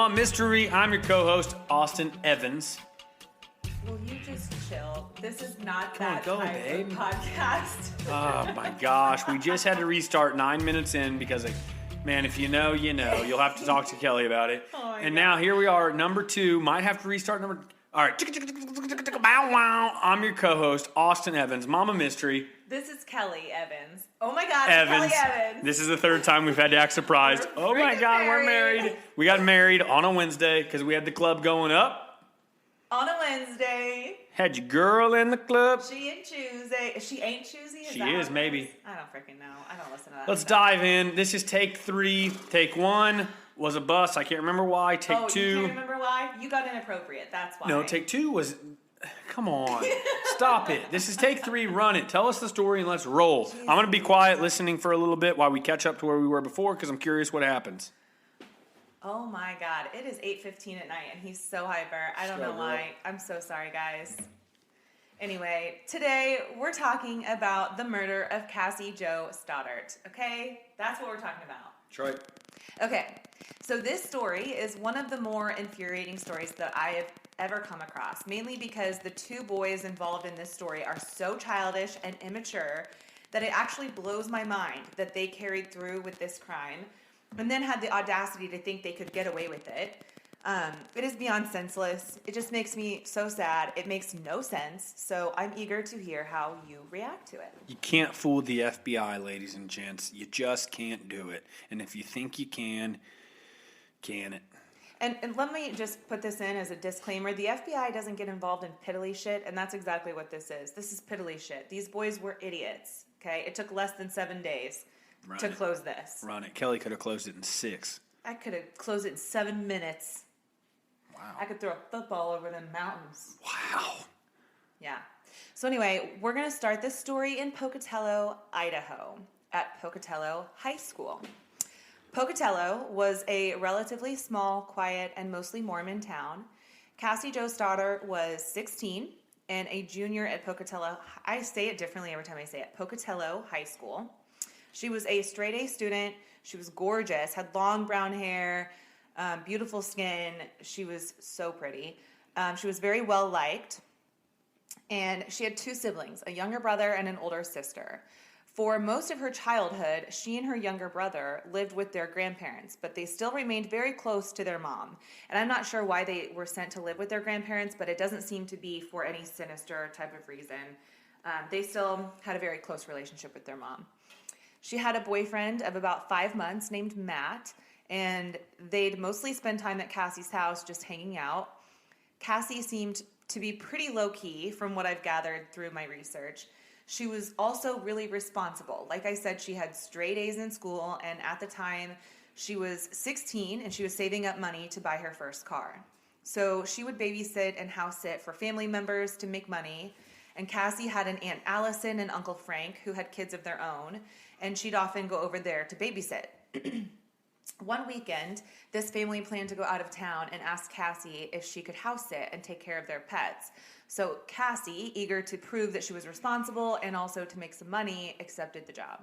Mama Mystery. I'm your co-host, Austin Evans. Will you just chill? This is not Come on, that go, type babe. of podcast. Oh my gosh, we just had to restart 9 minutes in because, man, if you know, you know. You'll have to talk to Kelly about it. Oh and now here we are, number 2. Might have to restart number. All right. Bow wow. I'm your co-host, Austin Evans, Mama Mystery. This is Kelly Evans. Oh my God, Evans. Kelly Evans. This is the third time we've had to act surprised. We're Oh my freaking God, we're married. married. We got married on a Wednesday because we had the club going up. On a Wednesday. Had your girl in the club. She ain't choosy. She ain't choosy? She that is, what it maybe. is? I don't freaking know. I don't listen to that. Let's stuff. dive in. This is take 3. Take 1 was a bust. I can't remember why. Take 2. You can't remember why? You got inappropriate. That's why. No, take 2 was. Come on. Stop it. This is take 3. Run it. Tell us the story and let's roll. Jeez. I'm going to be quiet listening for a little bit while we catch up to where we were before because I'm curious what happens. Oh my God. It is 8:15 at night and he's so hyper. I don't know why. I'm so sorry, guys. Anyway, today we're talking about the murder of Cassie Jo Stoddart. Okay? That's what we're talking about. That's right. Okay, so this story is one of the more infuriating stories that I have ever come across, mainly because the 2 boys involved in this story are so childish and immature that it actually blows my mind that they carried through with this crime and then had the audacity to think they could get away with it. It is beyond senseless. It just makes me so sad. It makes no sense, so I'm eager to hear how you react to it. You can't fool the FBI, ladies and gents. You just can't do it. And if you think you can it? And let me just put this in as a disclaimer. The FBI doesn't get involved in piddly shit, and that's exactly what this is. This is piddly shit. These boys were idiots, okay? It took less than 7 days to close this. Run it. Kelly could have closed it in 6. I could have closed it in 7 minutes. Wow. I could throw a football over the mountains. Wow. Yeah. So anyway, we're going to start this story in Pocatello, Idaho, at Pocatello High School. Pocatello was a relatively small, quiet, and mostly Mormon town. Cassie Jo Stoddart was 16 and a junior at Pocatello. I say it differently every time I say it. Pocatello High School. She was a straight-A student. She was gorgeous, had long brown hair, beautiful skin. She was so pretty. She was very well-liked. And she had 2 siblings, a younger brother and an older sister. For most of her childhood, she and her younger brother lived with their grandparents, but they still remained very close to their mom. And I'm not sure why they were sent to live with their grandparents, but it doesn't seem to be for any sinister type of reason. They still had a very close relationship with their mom. She had a boyfriend of about 5 months named Matt, and they'd mostly spend time at Cassie's house just hanging out. Cassie seemed to be pretty low-key from what I've gathered through my research. She was also really responsible. Like I said, she had straight A's in school, and at the time, she was 16, and she was saving up money to buy her first car. So she would babysit and house sit for family members to make money, and Cassie had an Aunt Allison and Uncle Frank who had kids of their own, and she'd often go over there to babysit. One weekend, this family planned to go out of town and asked Cassie if she could house sit and take care of their pets. So Cassie, eager to prove that she was responsible and also to make some money, accepted the job.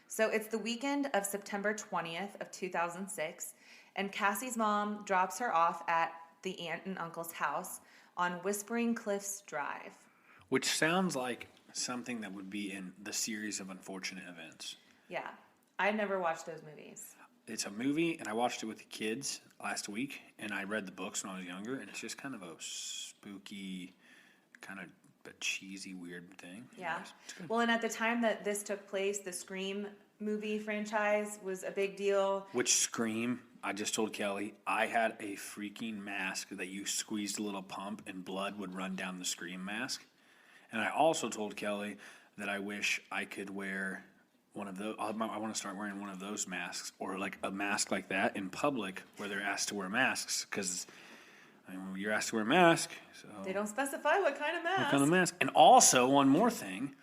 So it's the weekend of September 20th of 2006, and Cassie's mom drops her off at the aunt and uncle's house on Whispering Cliffs Drive. Which sounds like something that would be in the series of unfortunate events. Yeah. I've never watched those movies. It's a movie, and I watched it with the kids last week, and I read the books when I was younger, and it's just kind of a spooky, kind of a cheesy, weird thing. Yeah. Well, and at the time that this took place, the Scream movie franchise was a big deal. Which Scream, I just told Kelly, I had a freaking mask that you squeezed a little pump, and blood would run down the Scream mask. And I also told Kelly that I wish I could wear one of those. I want to start wearing one of those masks, or like a mask like that in public where they're asked to wear masks, because you're asked to wear a mask. So They don't specify what kind of mask. what kind of mask? And also, one more thing,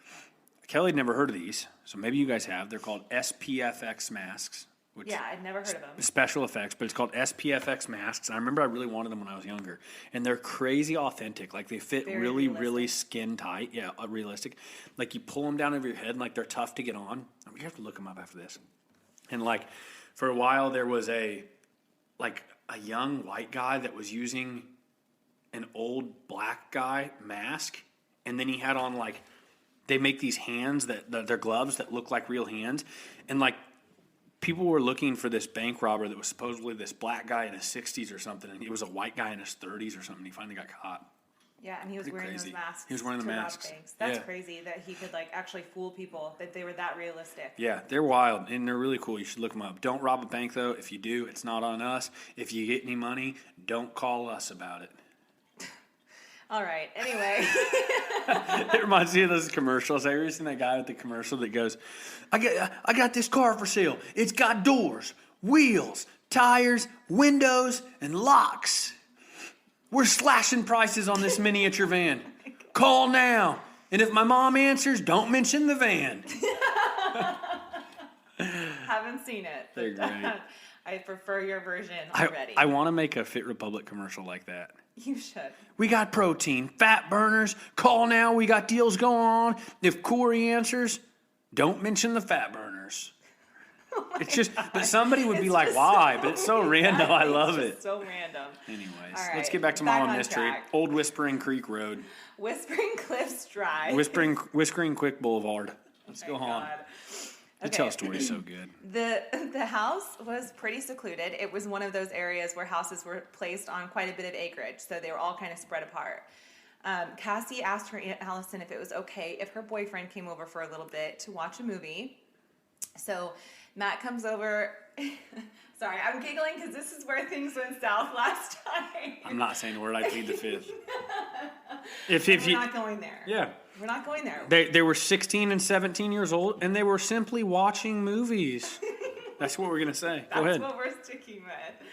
Kelly had never heard of these, so maybe you guys have. They're called SPFX masks. Which Yeah, I'd never heard of them. Special effects, but it's called SPFX masks. And I remember I really wanted them when I was younger. And they're crazy authentic. Like, they fit Very really, realistic. really skin tight. Yeah, realistic. Like, you pull them down over your head, and, like, they're tough to get on. You have to look them up after this. And, like, for a while there was a, like, a young white guy that was using an old black guy mask, and then he had on like, they make these hands that they're gloves that look like real hands, and like people were looking for this bank robber that was supposedly this black guy in his 60s or something, and it was a white guy in his 30s or something. He finally got caught. Yeah, and he was wearing those masks. He was wearing the masks. Banks. That's crazy that he could like actually fool people, that they were that realistic. Yeah, they're wild and they're really cool. You should look them up. Don't rob a bank though. If you do, it's not on us. If you get any money, don't call us about it. All right. Anyway, It reminds me of those commercials. Have you ever seen that guy with the commercial that goes, "I got this car for sale. It's got doors, wheels, tires, windows, and locks. We're slashing prices on this miniature van. Call now. And if my mom answers, don't mention the van." haven't seen it. They're great. I prefer your version already. I want to make a Fit Republic commercial like that. You should. We got protein, fat burners. Call now. We got deals going on. If Corey answers, don't mention the fat burners. It's just, but somebody would be like, why? But it's so random. I love it. So random. Anyways, right, let's get back to back Mama on Mystery. track. Old Whispering Creek Road. Whispering Cliffs Drive. Whispering Quick Boulevard. Let's go on. God. You tell stories so good. The house was pretty secluded. It was one of those areas where houses were placed on quite a bit of acreage, so they were all kind of spread apart. Cassie asked her Aunt Allison if it was okay if her boyfriend came over for a little bit to watch a movie. So Matt comes over. Sorry, I'm giggling because this is where things went south last time. I'm not saying a word. I plead the fifth. We're not going there. Yeah. We're not going there. They were 16 and 17 years old, and they were simply watching movies. That's what we're going to say. Go ahead. That's what we're sticking with.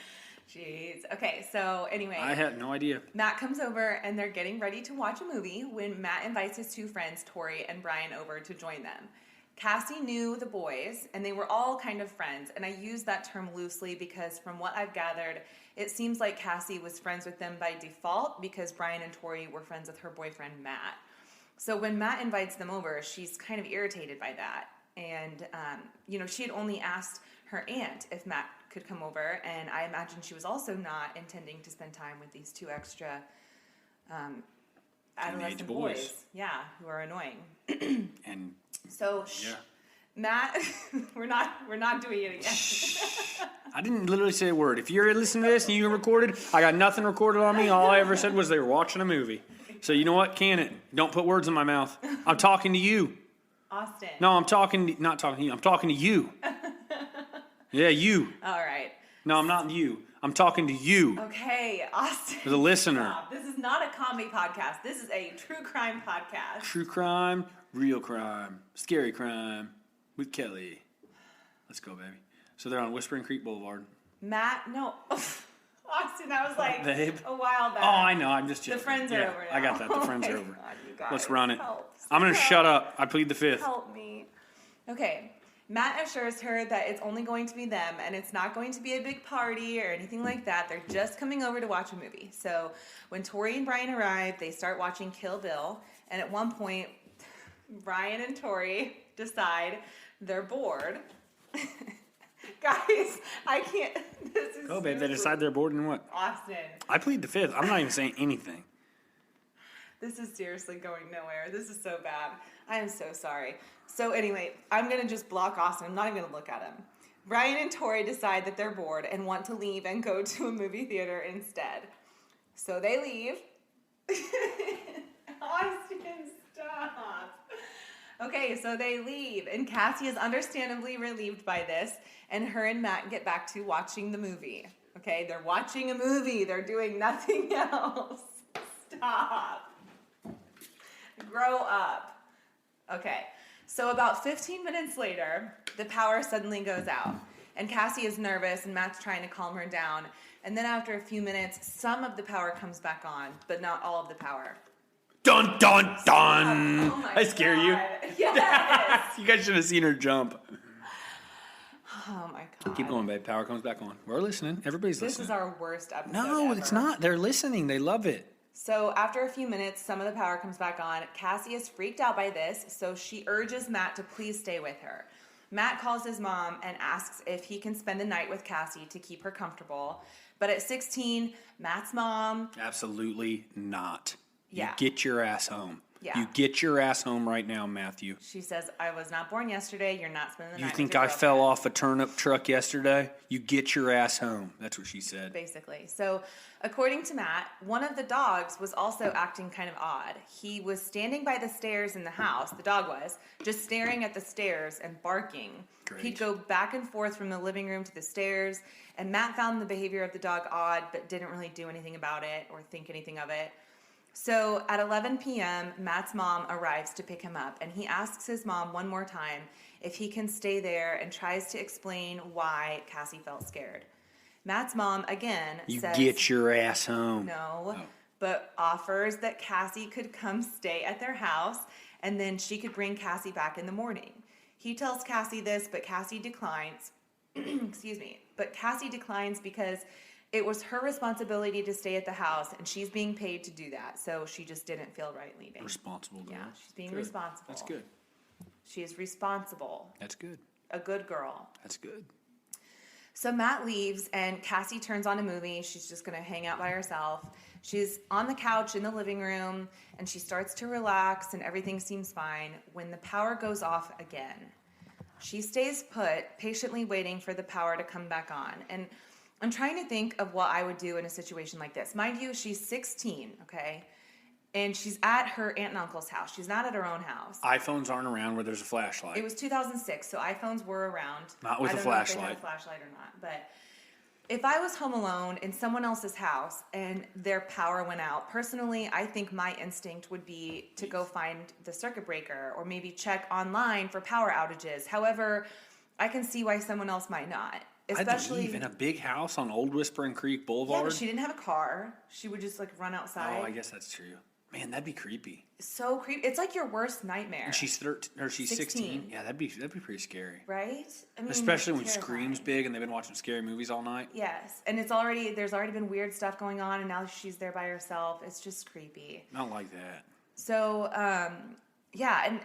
Jeez. Okay, so anyway. I had no idea. Matt comes over, and they're getting ready to watch a movie when Matt invites his two friends, Tori and Brian, over to join them. Cassie knew the boys, and they were all kind of friends, and I use that term loosely because from what I've gathered, it seems like Cassie was friends with them by default because Brian and Tori were friends with her boyfriend, Matt. So when Matt invites them over, she's kind of irritated by that, and, she had only asked her aunt if Matt could come over, and I imagine she was also not intending to spend time with these two extra adolescent boys. Yeah, who are annoying. And so, Matt, we're not doing it again. I didn't literally say a word. If you're listening to this and you recorded, I got nothing recorded on me. All I ever said was they were watching a movie. So you know what? Can it? Don't put words in my mouth. I'm talking to you. Austin. No, not talking to you. I'm talking to you. Yeah, you. All right. No, I'm not you. I'm talking to you. Okay, Austin. The listener. Stop. This is not a comedy podcast. This is a true crime podcast. True crime, real crime, scary crime with Kelly. Let's go, baby. So they're on Whispering Creek Boulevard. Matt, no. Austin, that was like babe. a while back. Oh, I know. I'm just joking. The friends are over now. I got that. The friends Oh are my over. God, you guys. Let's run it. Help. I'm going to Help. shut up. I plead the fifth. Help me. Okay. Matt assures her that it's only going to be them and it's not going to be a big party or anything like that. They're just coming over to watch a movie. So when Tori and Brian arrive, they start watching Kill Bill. And at one point, Brian and Tori decide they're bored. Guys, I can't. This is Go, babe. They decide they're bored and what? Austin. I plead the fifth. I'm not even saying anything. This is seriously going nowhere. This is so bad. I am so sorry. So anyway, I'm going to just block Austin. I'm not even going to look at him. Brian and Tori decide that they're bored and want to leave and go to a movie theater instead. So they leave. Austin, stop. Okay, so they leave, and Cassie is understandably relieved by this, and her and Matt get back to watching the movie. Okay, they're watching a movie. They're doing nothing else. Stop. Grow up. Okay, so about 15 minutes later, the power suddenly goes out, and Cassie is nervous, and Matt's trying to calm her down, and then after a few minutes, some of the power comes back on, but not all of the power. Dun, dun, dun. Oh my I scare God. you? Yes. You guys should have seen her jump. Oh my God. Keep going, babe. Power comes back on. We're listening. Everybody's This listening. is our worst episode No, ever. it's not. They're listening. They love it. So after a few minutes, some of the power comes back on. Cassie is freaked out by this, so she urges Matt to please stay with her. Matt calls his mom and asks if he can spend the night with Cassie to keep her comfortable. But at 16, Matt's mom... Absolutely not. Yeah. You get your ass home. Yeah. You get your ass home right now, Matthew. She says, I was not born yesterday. You're not spending the night You think with your I fell girlfriend." off a turnip truck yesterday? You get your ass home. That's what she said. Basically. So, according to Matt, one of the dogs was also acting kind of odd. He was standing by the stairs in the house, the dog was, just staring at the stairs and barking. Great. He'd go back and forth from the living room to the stairs, and Matt found the behavior of the dog odd, but didn't really do anything about it or think anything of it. So at 11 p.m., Matt's mom arrives to pick him up, and he asks his mom one more time if he can stay there and tries to explain why Cassie felt scared. Matt's mom, again, says... You get your ass home. No, but offers that Cassie could come stay at their house, and then she could bring Cassie back in the morning. He tells Cassie this, but Cassie declines. Excuse me. But Cassie declines because... it was her responsibility to stay at the house, and she's being paid to do that, so she just didn't feel right leaving. Responsible girl. Yeah, she's being Good. responsible. That's good. She is responsible. That's good. A good girl. That's good. So Matt leaves, and Cassie turns on a movie. She's just going to hang out by herself. She's on the couch in the living room, and she starts to relax, and everything seems fine when the power goes off again. She stays put, patiently waiting for the power to come back on, and I'm trying to think of what I would do in a situation like this. Mind you, she's 16, okay? And she's at her aunt and uncle's house. She's not at her own house. iPhones aren't around where there's a flashlight. It was 2006, so iPhones were around. Not with a I don't know if they had flashlight. a flashlight or not. But if I was home alone in someone else's house and their power went out, personally, I think my instinct would be to go find the circuit breaker or maybe check online for power outages. However, I can see why someone else might not. Especially I believe in a big house on Old Whispering Creek yeah, Boulevard. but she didn't have a car. She would just like run outside. Oh, I guess that's true. Man, that'd be creepy. So creepy. It's like your worst nightmare. And she's 13 or she's 16. 16. Yeah, that'd be pretty scary. Right? I mean, Especially when terrifying. Scream's big and they've been watching scary movies all night. Yes, and there's already been weird stuff going on, and now she's there by herself. It's just creepy. Not like that. So, yeah, and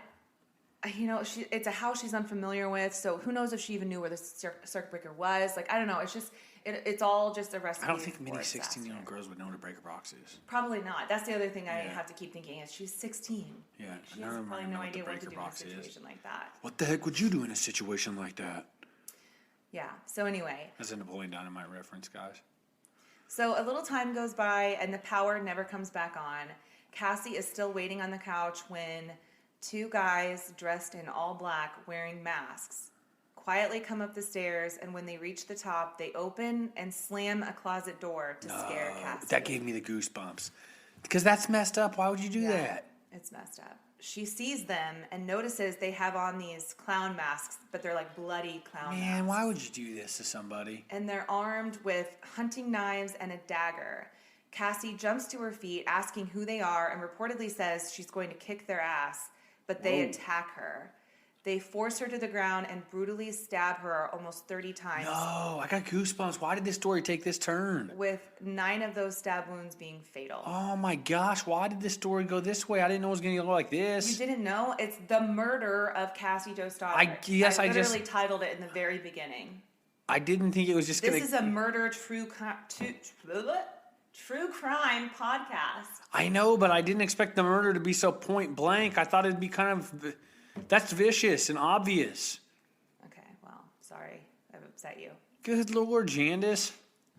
you know, it's a house she's unfamiliar with. So who knows if she even knew where the circuit breaker was? Like, I don't know. It's just it's all just a recipe. I don't think many for 16-year-old disaster. girls would know what a breaker box is. Probably not. That's the other thing I Yeah. have to keep thinking is she's 16. Yeah, She none has of them probably know no what the idea what to breaker do in a box is. situation like that. What the heck would you do in a situation like that? Yeah. So anyway, That's a Napoleon Dynamite reference, guys. so a little time goes by and the power never comes back on. Cassie is still waiting on the couch when two guys dressed in all black wearing masks quietly come up the stairs, and when they reach the top, they open and slam a closet door to scare Cassie. That gave me the goosebumps. Because that's messed up. Why would you do Yeah, that? It's messed up. She sees them and notices they have on these clown masks, but they're like bloody clown masks. Man, why would you do this to somebody? And they're armed with hunting knives and a dagger. Cassie jumps to her feet, asking who they are, and reportedly says she's going to kick their ass, but they attack her. They force her to the ground and brutally stab her almost 30 times, No, I got goosebumps. Why did this story take this turn? with 9 of those stab wounds being fatal. Oh my gosh, why did this story go this way? I didn't know it was going to go like this. You didn't know? It's the murder of Cassie Jo Stoddart. I literally titled it in the very beginning. I didn't think it was just going This is a murder true crime podcast. I know, but I didn't expect the murder to be so point blank. I thought it'd be kind of... That's vicious and obvious. Okay, well, sorry. I've upset you. Good Lord, Jandis.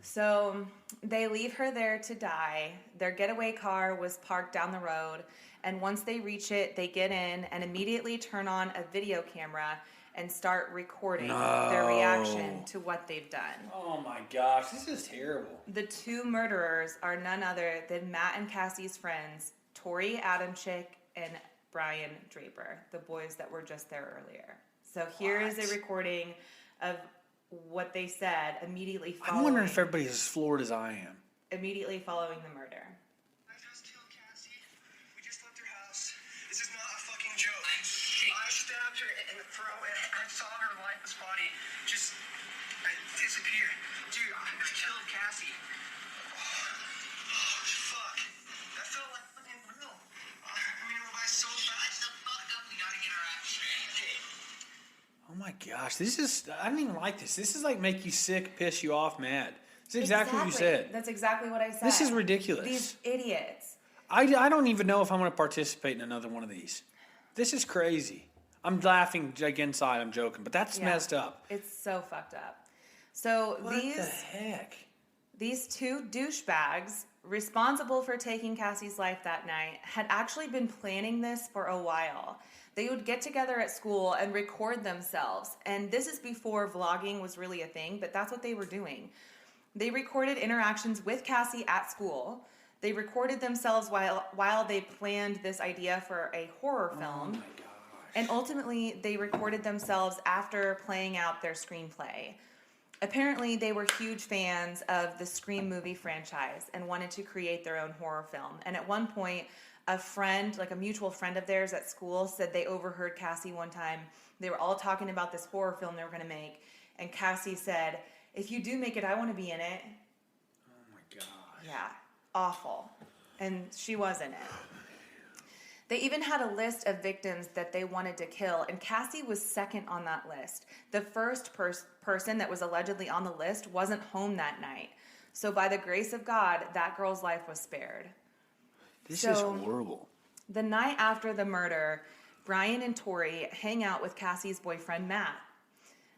So they leave her there to die. Their getaway car was parked down the road, and once they reach it, they get in and immediately turn on a video camera and start recording their reaction to what they've done. Oh my gosh, this is terrible. The two murderers are none other than Matt and Cassie's friends, Tori Adamczyk and Brian Draper, the boys that were just there earlier. So here is a recording of what they said immediately following. I'm wondering if everybody's as floored as I am. Immediately following the murder. I just killed Cassie. We just left her house. This is not a fucking joke. I stabbed her in the throat and I saw her lifeless body just disappear. Dude, I killed Cassie. Oh, fuck. That felt like fucking real. I mean, my so bad. Shut the fuck up. We gotta get our act straight. Okay. Oh my gosh, I don't even like this. This is like make you sick, piss you off, mad. It's exactly what you said. That's exactly what I said. This is ridiculous. These idiots. I don't even know if I'm going to participate in another one of these. This is crazy. I'm laughing like inside. I'm joking, but that's messed up. It's so fucked up. So What the heck? These two douchebags responsible for taking Cassie's life that night had actually been planning this for a while. They would get together at school and record themselves. And this is before vlogging was really a thing, but that's what they were doing. They recorded interactions with Cassie at school. They recorded themselves while they planned this idea for a horror film. Oh my gosh. And ultimately, they recorded themselves after playing out their screenplay. Apparently, they were huge fans of the Scream movie franchise and wanted to create their own horror film. And at one point, a friend, like a mutual friend of theirs at school, said they overheard Cassie one time. They were all talking about this horror film they were going to make. And Cassie said, "If you do make it, I want to be in it." Oh my gosh. Yeah, awful. And she was in it. They even had a list of victims that they wanted to kill, and Cassie was second on that list. The first person that was allegedly on the list wasn't home that night. So by the grace of God, that girl's life was spared. This is horrible. The night after the murder, Brian and Tori hang out with Cassie's boyfriend, Matt.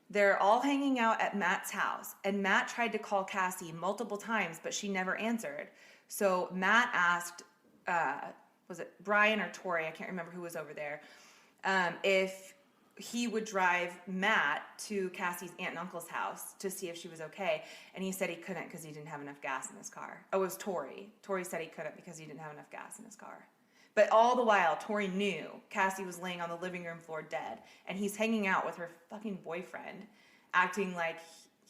They're all hanging out at Matt's house, and Matt tried to call Cassie multiple times, but she never answered. So Matt asked, was it Brian or Tori? I can't remember who was over there. If he would drive Matt to Cassie's aunt and uncle's house to see if she was okay. And he said he couldn't because he didn't have enough gas in his car. Oh, it was Tori. Tori said he couldn't because he didn't have enough gas in his car. But all the while, Tori knew Cassie was laying on the living room floor dead. And he's hanging out with her fucking boyfriend, acting like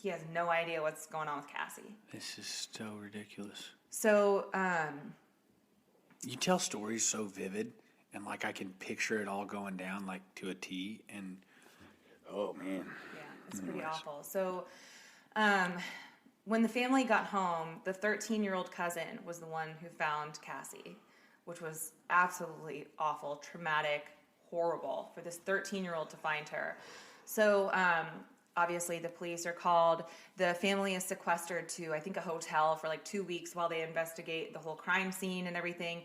he has no idea what's going on with Cassie. This is so ridiculous. So, you tell stories so vivid, and like I can picture it all going down like to a T, and oh man. Yeah, it's pretty awful. So, when the family got home, the 13-year-old cousin was the one who found Cassie, which was absolutely awful, traumatic, horrible for this 13-year-old to find her. So, obviously, the police are called. The family is sequestered to, I think, a hotel for like 2 weeks while they investigate the whole crime scene and everything.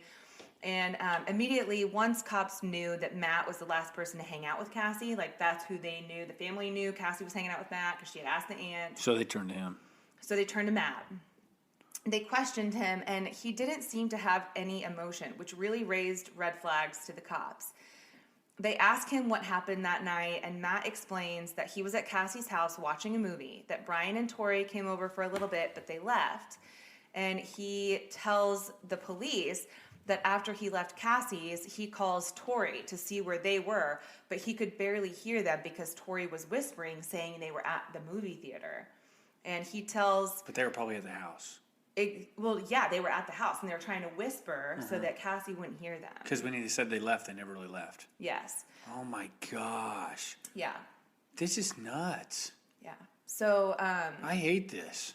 And immediately, once cops knew that Matt was the last person to hang out with Cassie, like that's who they knew. The family knew Cassie was hanging out with Matt because she had asked the aunt. So they turned to him. So they turned to Matt. They questioned him, and he didn't seem to have any emotion, which really raised red flags to the cops. They ask him what happened that night, and Matt explains that he was at Cassie's house watching a movie, that Brian and Tori came over for a little bit, but they left. And he tells the police that after he left Cassie's, he calls Tori to see where they were, but he could barely hear them because Tori was whispering, saying they were at the movie theater. And he tells... But they were probably at the house. They were at the house, and they were trying to whisper so that Cassie wouldn't hear them. Because when he said they left, they never really left. Yes. Oh my gosh. Yeah. This is nuts. Yeah. So, I hate this.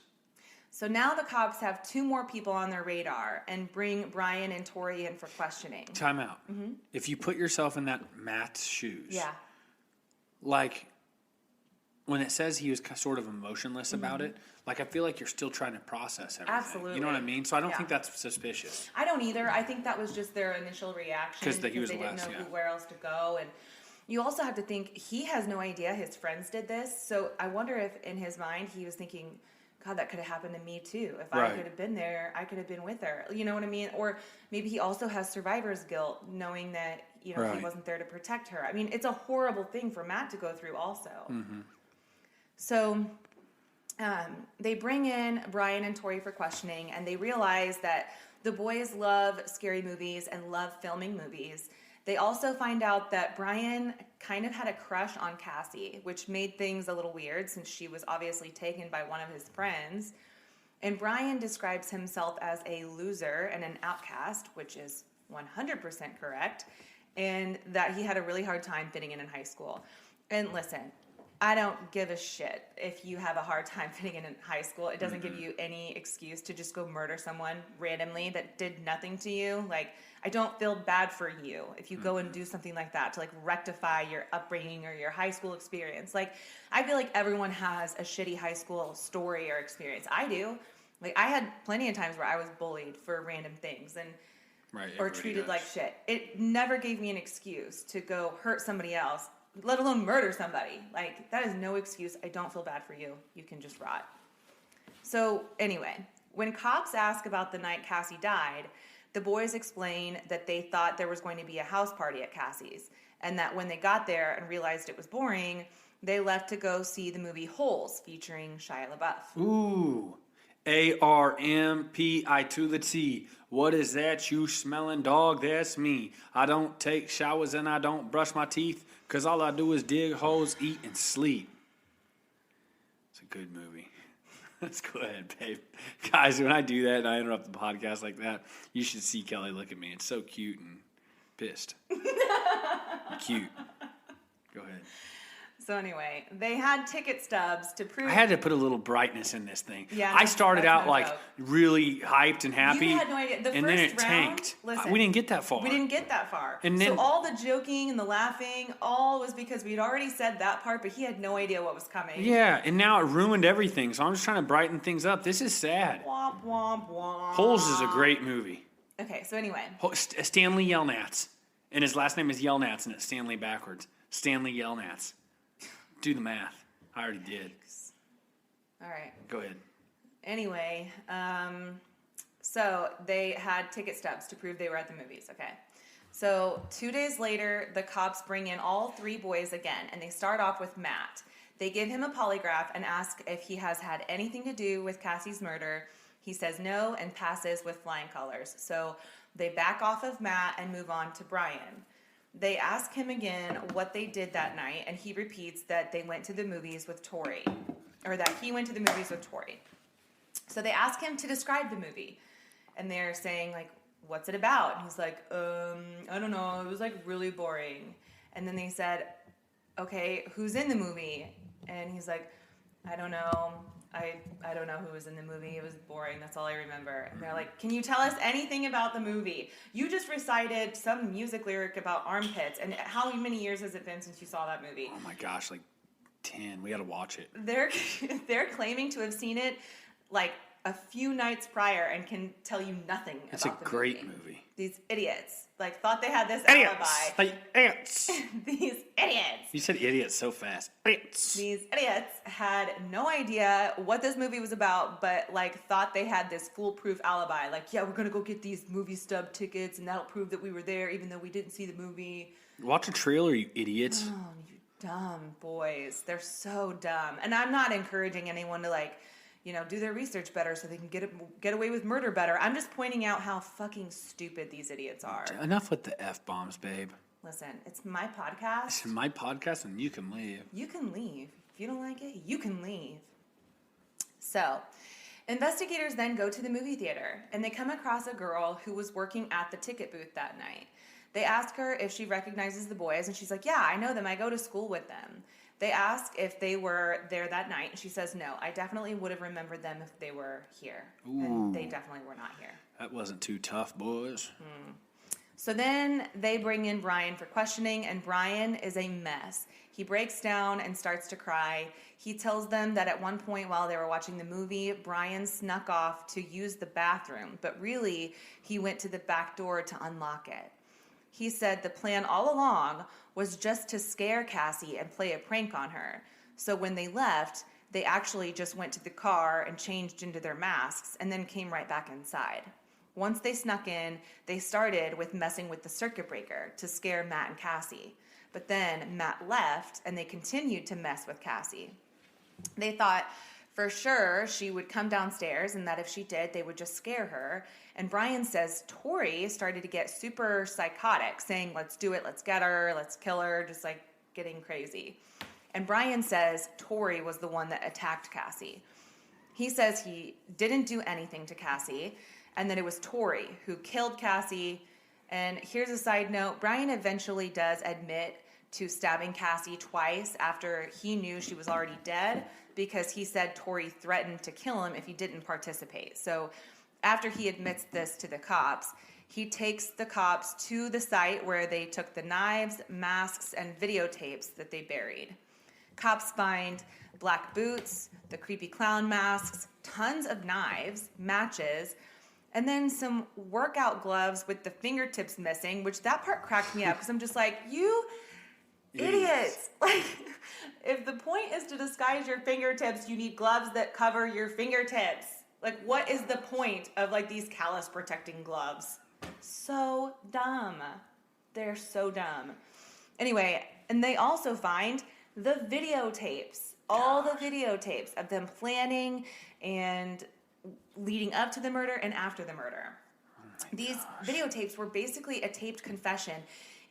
So now the cops have 2 more people on their radar and bring Brian and Tori in for questioning. Time out. If you put yourself in that Matt's shoes. Yeah. Like, when it says he was sort of emotionless about it, like I feel like you're still trying to process everything. Absolutely. You know what I mean? So I don't Yeah. think that's suspicious. I don't either. I think that was just their initial reaction. 'Cause he was they the didn't last, know yeah. where else to go. And you also have to think, he has no idea his friends did this. So I wonder if in his mind he was thinking, God, that could have happened to me too. If I Right. could have been there, I could have been with her. You know what I mean? Or maybe he also has survivor's guilt, knowing that, he Right. wasn't there to protect her. I mean, it's a horrible thing for Matt to go through also. So they bring in Brian and Tori for questioning, and they realize that the boys love scary movies and love filming movies. They also find out that Brian kind of had a crush on Cassie, which made things a little weird since she was obviously taken by one of his friends. And Brian describes himself as a loser and an outcast, which is 100% correct, and that he had a really hard time fitting in high school. And listen, I don't give a shit if you have a hard time fitting in high school. It doesn't give you any excuse to just go murder someone randomly that did nothing to you. Like, I don't feel bad for you if you go and do something like that to like rectify your upbringing or your high school experience. Like, I feel like everyone has a shitty high school story or experience. I do. Like, I had plenty of times where I was bullied for random things and Right. or everybody treated does. like shit. It never gave me an excuse to go hurt somebody else, let alone murder somebody. Like, that is no excuse. I don't feel bad for you. You can just rot. So, anyway, when cops ask about the night Cassie died, the boys explain that they thought there was going to be a house party at Cassie's, and that when they got there and realized it was boring, they left to go see the movie Holes featuring Shia LaBeouf. Ooh. ARMPI to the T. What is that you smelling, dog? That's me. I don't take showers and I don't brush my teeth because all I do is dig holes, eat, and sleep. It's a good movie. Let's go ahead, babe. Guys, when I do that and I interrupt the podcast like that, you should see Kelly look at me. It's so cute and pissed. Cute. Go ahead. So anyway, they had ticket stubs to prove... I had to put a little brightness in this thing. Yeah, I started that's out no like joke. really hyped and happy. You had no idea. The and first then it round, tanked. listen, We didn't get that far. We didn't get that far. And then- so all the joking and the laughing, all was because we'd already said that part, but he had no idea what was coming. Yeah, and now it ruined everything. So I'm just trying to brighten things up. This is sad. Womp, womp, womp. Holes is a great movie. Okay, so anyway. Stanley Yelnats. And his last name is Yelnats, and it's Stanley backwards. Stanley Yelnats. Do the math. I already did. All right. Go ahead. Anyway, so they had ticket stubs to prove they were at the movies, okay? So 2 days later, the cops bring in all three boys again, and they start off with Matt. They give him a polygraph and ask if he has had anything to do with Cassie's murder. He says no and passes with flying colors. So they back off of Matt and move on to Brian. They ask him again what they did that night, and he repeats that they went to the movies with Tori, or that he went to the movies with Tori. So they ask him to describe the movie, and they're saying, like, what's it about? And he's like, I don't know, it was, like, really boring. And then they said, okay, who's in the movie? And he's like, I don't know. I don't know who was in the movie. It was boring. That's all I remember. And they're like, can you tell us anything about the movie? You just recited some music lyric about armpits. And how many years has it been since you saw that movie? Oh my gosh, like 10. We got to watch it. They're claiming to have seen it like a few nights prior and can tell you nothing It's about a the great movie. movie. These idiots thought they had this Idiots. alibi. Like idiots. These idiots. You said idiots so fast. Idiots. These idiots had no idea what this movie was about, but thought they had this foolproof alibi. Like, yeah, we're gonna go get these movie stub tickets, and that'll prove that we were there, even though we didn't see the movie. Watch a trailer, you idiots. Oh, you dumb boys! They're so dumb. And I'm not encouraging anyone to do their research better so they can get away with murder better. I'm just pointing out how fucking stupid these idiots are. Enough with the F-bombs, babe. Listen, it's my podcast. It's my podcast and you can leave. You can leave. If you don't like it, you can leave. So, investigators then go to the movie theater, and they come across a girl who was working at the ticket booth that night. They ask her if she recognizes the boys, and she's like, yeah, I know them. I go to school with them. They ask if they were there that night, and she says, no, I definitely would have remembered them if they were here. Ooh. And they definitely were not here. That wasn't too tough, boys. So then they bring in Brian for questioning, and Brian is a mess. He breaks down and starts to cry. He tells them that at one point while they were watching the movie, Brian snuck off to use the bathroom, but really he went to the back door to unlock it. He said the plan all along was just to scare Cassie and play a prank on her. So when they left, they actually just went to the car and changed into their masks and then came right back inside. Once they snuck in, they started with messing with the circuit breaker to scare Matt and Cassie. But then Matt left and they continued to mess with Cassie. They thought for sure she would come downstairs and that if she did, they would just scare her. And Brian says Tori started to get super psychotic, saying, let's do it, let's get her, let's kill her, just getting crazy. And Brian says Tori was the one that attacked Cassie. He says he didn't do anything to Cassie and that it was Tori who killed Cassie. And here's a side note, Brian eventually does admit to stabbing Cassie twice after he knew she was already dead because he said Tori threatened to kill him if he didn't participate. So after he admits this to the cops, he takes the cops to the site where they took the knives, masks, and videotapes that they buried. Cops find black boots, the creepy clown masks, tons of knives, matches, and then some workout gloves with the fingertips missing, which that part cracked me up because I'm just like, you idiots. Like, if the point is to disguise your fingertips, you need gloves that cover your fingertips. Like, what is the point of, like, these callus protecting gloves? So dumb. They're so dumb. Anyway, and they also find the videotapes. All the videotapes of them planning and leading up to the murder and after the murder. These videotapes were basically a taped confession.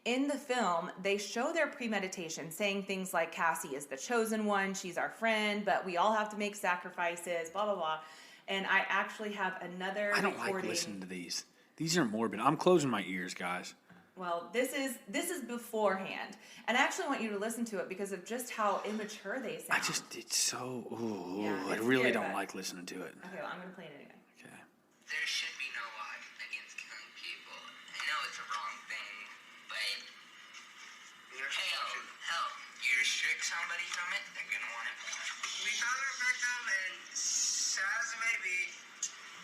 In the film, they show their premeditation, saying things like, Cassie is the chosen one, she's our friend, but we all have to make sacrifices, blah, blah, blah. And I actually have another I don't like listening to these. These are morbid. I'm closing my ears, guys. Well, this is beforehand. And I actually want you to listen to it because of just how immature they sound. It's so, ooh, Yeah, I it's really scary, don't but- like listening to it. Okay, well, I'm going to play it anyway. Okay. There should be no law against killing people. I know it's a wrong thing, but hell, you restrict somebody from it, they're gonna want it. We found our victim, and sad as it may be,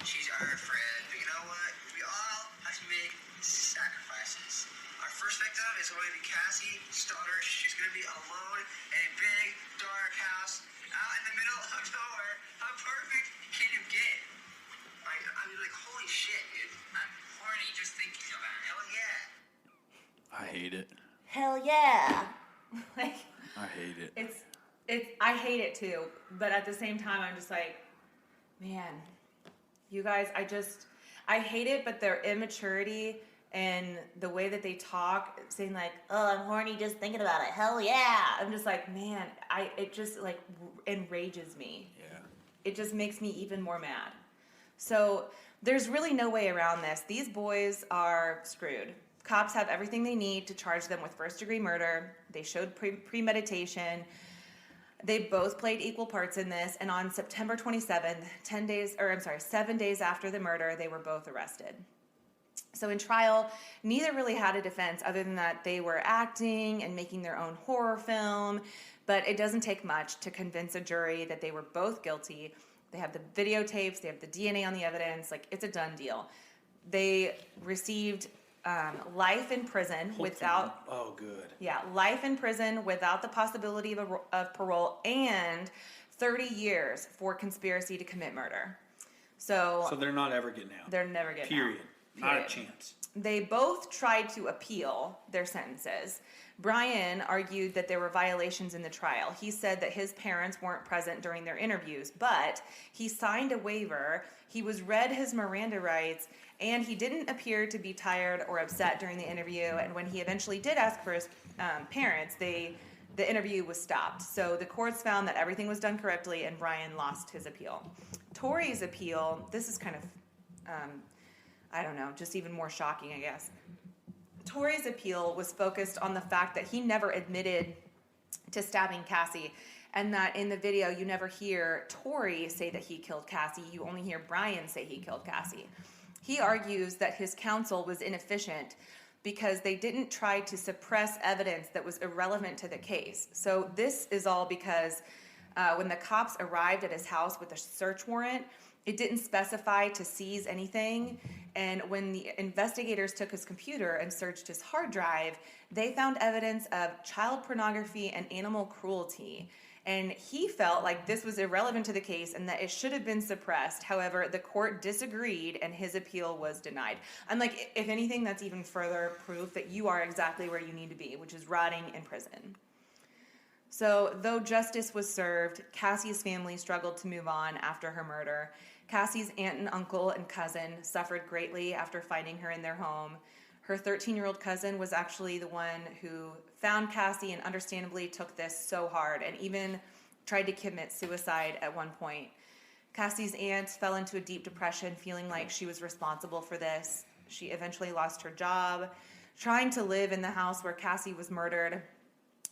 she's our friend. But you know what? We all have to make sacrifices. Our first victim is going to be Cassie Stoddart. She's going to be alone in a big, dark house out in the middle of nowhere. How perfect can you get? I mean, like, holy shit, dude. I'm horny just thinking about it. Hell yeah. I hate it. Hell yeah. Like, I hate it. I hate it too, but at the same time, I'm just like, man, you guys, I hate it, but their immaturity and the way that they talk, saying like, oh, I'm horny just thinking about it. Hell yeah. I'm just like, man, it just like enrages me. Yeah. It just makes me even more mad. So there's really no way around this. These boys are screwed. Cops have everything they need to charge them with first-degree murder. They showed premeditation. They both played equal parts in this, and on September 27th, 7 days after the murder, they were both arrested. So in trial, neither really had a defense other than that they were acting and making their own horror film, but it doesn't take much to convince a jury that they were both guilty. They have the videotapes, they have the DNA on the evidence, like it's a done deal. They received life in prison without... Oh, good. Yeah, life in prison without the possibility of parole and 30 years for conspiracy to commit murder. So they're not ever getting out. they're never getting Period. out. Not a Period. chance. They both tried to appeal their sentences. Brian argued that there were violations in the trial. He said that his parents weren't present during their interviews, but he signed a waiver, he was read his Miranda rights, and he didn't appear to be tired or upset during the interview. And when he eventually did ask for his parents, the interview was stopped. So the courts found that everything was done correctly, and Brian lost his appeal. Tori's appeal, this is kind of, I don't know, just even more shocking, I guess. Tori's appeal was focused on the fact that he never admitted to stabbing Cassie, and that in the video you never hear Tori say that he killed Cassie, you only hear Brian say he killed Cassie. He argues that his counsel was inefficient because they didn't try to suppress evidence that was irrelevant to the case. So this is all because when the cops arrived at his house with a search warrant, it didn't specify to seize anything. And when the investigators took his computer and searched his hard drive, they found evidence of child pornography and animal cruelty. And he felt like this was irrelevant to the case and that it should have been suppressed. However, the court disagreed and his appeal was denied. I'm like, if anything, that's even further proof that you are exactly where you need to be, which is rotting in prison. So, though justice was served, Cassie's family struggled to move on after her murder. Cassie's aunt and uncle and cousin suffered greatly after finding her in their home. Her 13-year-old cousin was actually the one who found Cassie and understandably took this so hard and even tried to commit suicide at one point. Cassie's aunt fell into a deep depression, feeling like she was responsible for this. She eventually lost her job. Trying to live in the house where Cassie was murdered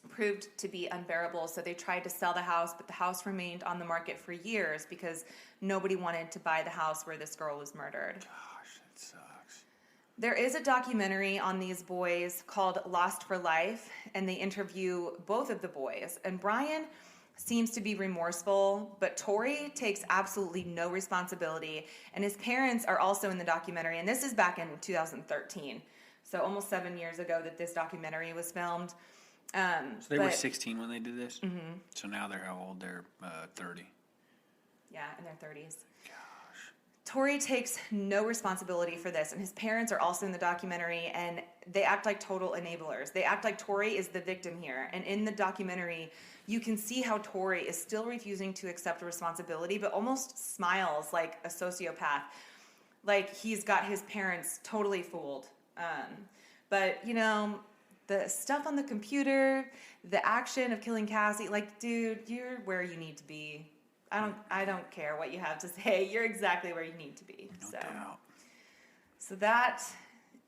proved to be unbearable, so they tried to sell the house, but the house remained on the market for years because nobody wanted to buy the house where this girl was murdered. Gosh, that sucks. There is a documentary on these boys called Lost for Life, and they interview both of the boys. And Brian seems to be remorseful, but Tori takes absolutely no responsibility. And his parents are also in the documentary, and this is back in 2013. So almost 7 years ago that this documentary was filmed. So they were 16 when they did this? Mm-hmm. So now they're how old? They're 30. Yeah, in their 30s. Tori takes no responsibility for this, and his parents are also in the documentary, and they act like total enablers. They act like Tori is the victim here, and in the documentary, you can see how Tori is still refusing to accept responsibility, but almost smiles like a sociopath, like he's got his parents totally fooled. But, you know, the stuff on the computer, the action of killing Cassie, like, dude, you're where you need to be. I don't care what you have to say. You're exactly where you need to be. No doubt. So that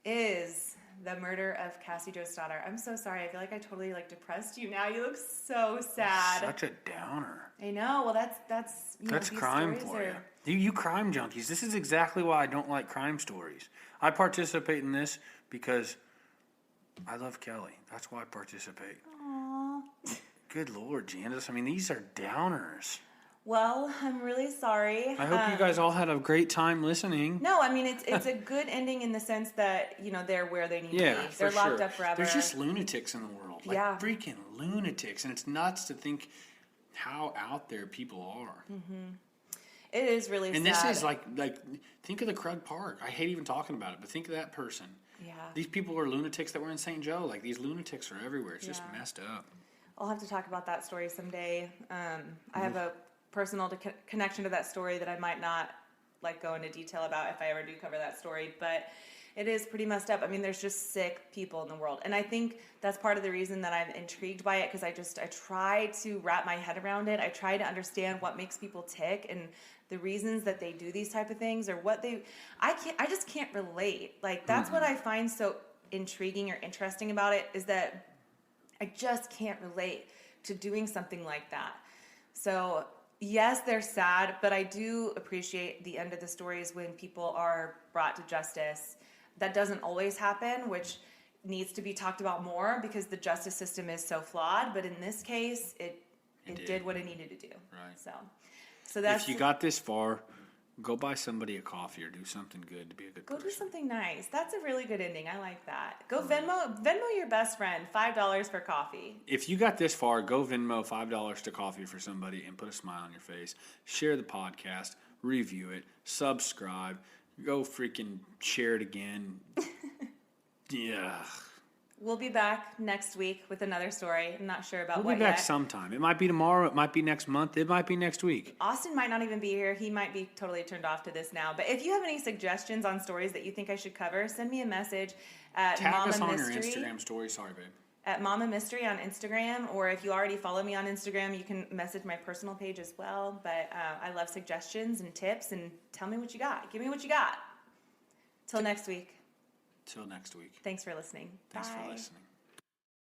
is the murder of Cassie Jo Stoddart. I'm so sorry. I feel like I totally depressed you now. You look so sad. Such a downer. I know. Well, that's That's crime for you. You crime junkies. This is exactly why I don't like crime stories. I participate in this because I love Kelly. That's why I participate. Aww. Good Lord, Janice. I mean, these are downers. Well, I'm really sorry. I hope you guys all had a great time listening. No, I mean, it's a good ending in the sense that, you know, they're where they need to be. They're locked up forever. There's just lunatics in the world. Freaking lunatics. And it's nuts to think how out there people are. Mm-hmm. It is really sad. And this is like think of the Krug Park. I hate even talking about it, but think of that person. Yeah. These people are lunatics that were in St. Joe. Like, these lunatics are everywhere. It's just messed up. I'll have to talk about that story someday. I have a personal connection to that story that I might not go into detail about if I ever do cover that story, but it is pretty messed up. I mean, there's just sick people in the world, and I think that's part of the reason that I'm intrigued by it, because I try to wrap my head around it. I try to understand what makes people tick and the reasons that they do these type of things, or I just can't relate. Like, that's what I find so intriguing or interesting about it, is that I just can't relate to doing something like that. So yes, they're sad, but I do appreciate the end of the stories when people are brought to justice. That doesn't always happen, which needs to be talked about more because the justice system is so flawed. But in this case, it did what it needed to do. Right. So that's. If you got this far, go buy somebody a coffee or do something good to be a good person. Go do something nice. That's a really good ending. I like that. Go Venmo your best friend $5 for coffee. If you got this far, go Venmo $5 to coffee for somebody and put a smile on your face. Share the podcast, review it, subscribe, go freaking share it again. Yeah. We'll be back next week with another story. I'm not sure about what We'll be back yet. sometime. It might be tomorrow. It might be next month. It might be next week. Austin might not even be here. He might be totally turned off to this now. But if you have any suggestions on stories that you think I should cover, send me a message at Tag Mama us on Mystery. your Instagram story. Sorry, babe. At Mama Mystery on Instagram, or if you already follow me on Instagram, you can message my personal page as well. But I love suggestions and tips, and tell me what you got. Give me what you got. Till next week. Till next week. Thanks for listening. Thanks Bye. for listening.